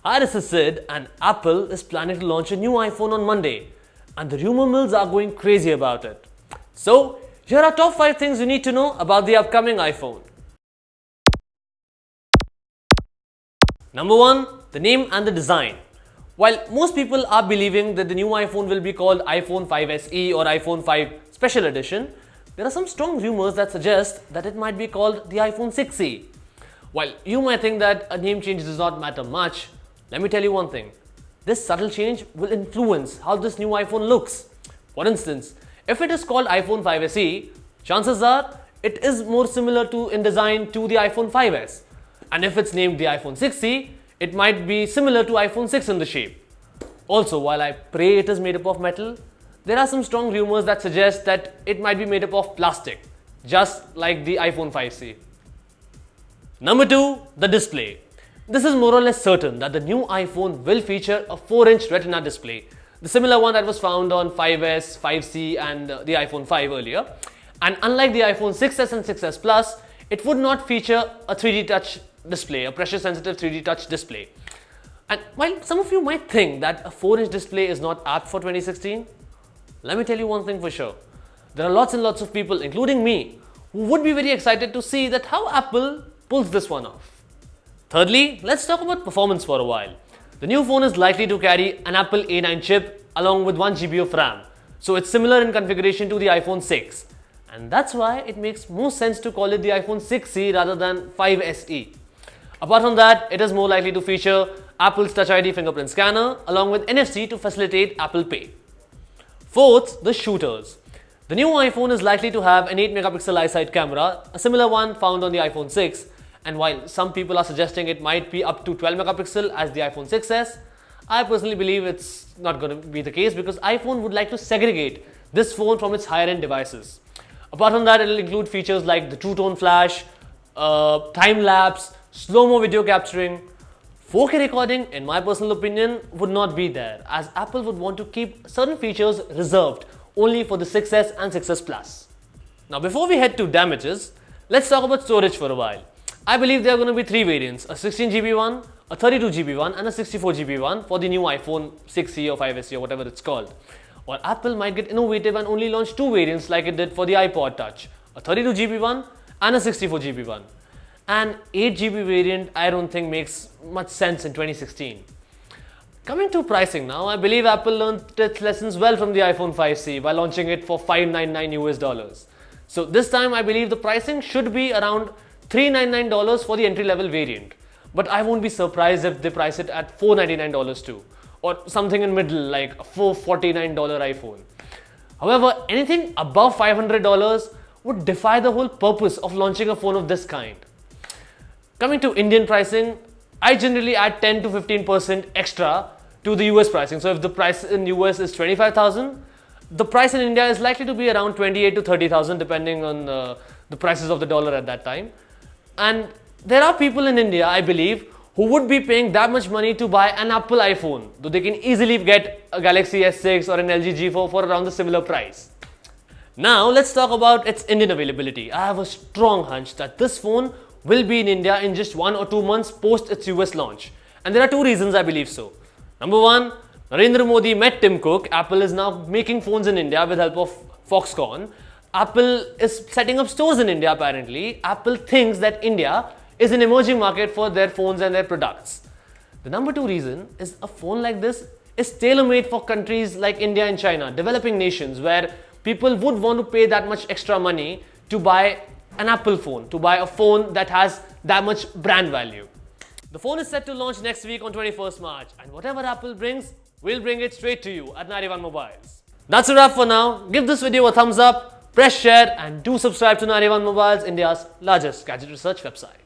RSS said and Apple is planning to launch a new iPhone on Monday, and the rumor mills are going crazy about it. So, here are top 5 things you need to know about the upcoming iPhone. Number 1. The name and the design. While most people are believing that the new iPhone will be called iPhone 5 SE or iPhone 5 Special Edition, there are some strong rumors that suggest that it might be called the iPhone 6e. While you might think that a name change does not matter much, let me tell you one thing. This subtle change will influence how this new iPhone looks. For instance, if it is called iPhone 5 SE, chances are it is more similar in design to the iPhone 5s. And if it's named the iPhone 6e, it might be similar to iPhone 6 in the shape. Also, while I pray it is made up of metal, there are some strong rumors that suggest that it might be made up of plastic, just like the iPhone 5C. Number 2. The display. This is more or less certain that the new iPhone will feature a 4-inch Retina display, the similar one that was found on 5S, 5C and the iPhone 5 earlier. And unlike the iPhone 6s and 6s Plus, it would not feature a 3D touch display, a pressure-sensitive 3D touch display. And while some of you might think that a 4-inch display is not apt for 2016, let me tell you one thing for sure. There are lots and lots of people, including me, who would be very excited to see that how Apple pulls this one off. Thirdly, let's talk about performance for a while. The new phone is likely to carry an Apple A9 chip along with 1 GB of RAM, so it's similar in configuration to the iPhone 6. And that's why it makes more sense to call it the iPhone 6e rather than 5 SE. Apart from that, it is more likely to feature Apple's Touch ID fingerprint scanner along with NFC to facilitate Apple Pay. Fourth, the shooters. The new iPhone is likely to have an 8 megapixel iSight camera, a similar one found on the iPhone 6. And while some people are suggesting it might be up to 12 megapixel as the iPhone 6s, I personally believe it's not going to be the case because iPhone would like to segregate this phone from its higher end devices. Apart from that, it will include features like the True Tone Flash, time lapse, slow-mo video capturing. 4K recording, in my personal opinion, would not be there as Apple would want to keep certain features reserved only for the 6s and 6s Plus. Now before we head to damages, let's talk about storage for a while. I believe there are going to be 3 variants, a 16GB one, a 32GB one and a 64GB one for the new iPhone 6e or 5SE or whatever it's called. Or Apple might get innovative and only launch 2 variants like it did for the iPod Touch, a 32GB one and a 64GB one. An 8GB variant I don't think makes much sense in 2016. Coming to pricing now, I believe Apple learned its lessons well from the iPhone 5C by launching it for $599 US. So this time I believe the pricing should be around $399 for the entry-level variant, but I won't be surprised if they price it at $499 too, or something in middle like a $449 iPhone. However, anything above $500 would defy the whole purpose of launching a phone of this kind. Coming to Indian pricing, I generally add 10 to 15% extra to the US pricing. So if the price in US is 25,000, the price in India is likely to be around 28 to 30,000 depending on the prices of the dollar at that time. And there are people in India, I believe, who would be paying that much money to buy an Apple iPhone, though they can easily get a Galaxy S6 or an LG G4 for around the similar price. Now let's talk about its Indian availability. I have a strong hunch that this phone will be in India in just 1 or 2 months post its US launch. And there are 2 reasons I believe so. Number 1, Narendra Modi met Tim Cook. Apple is now making phones in India with help of Foxconn. Apple is setting up stores in India apparently. Apple thinks that India is an emerging market for their phones and their products. The number 2 reason is a phone like this is tailor-made for countries like India and China, developing nations where people would want to pay that much extra money to buy an Apple phone, to buy a phone that has that much brand value. The phone is set to launch next week on 21st March and whatever Apple brings, we'll bring it straight to you at 91 Mobiles. That's a wrap for now. Give this video a thumbs up, press share and do subscribe to 91 Mobiles, India's largest gadget research website.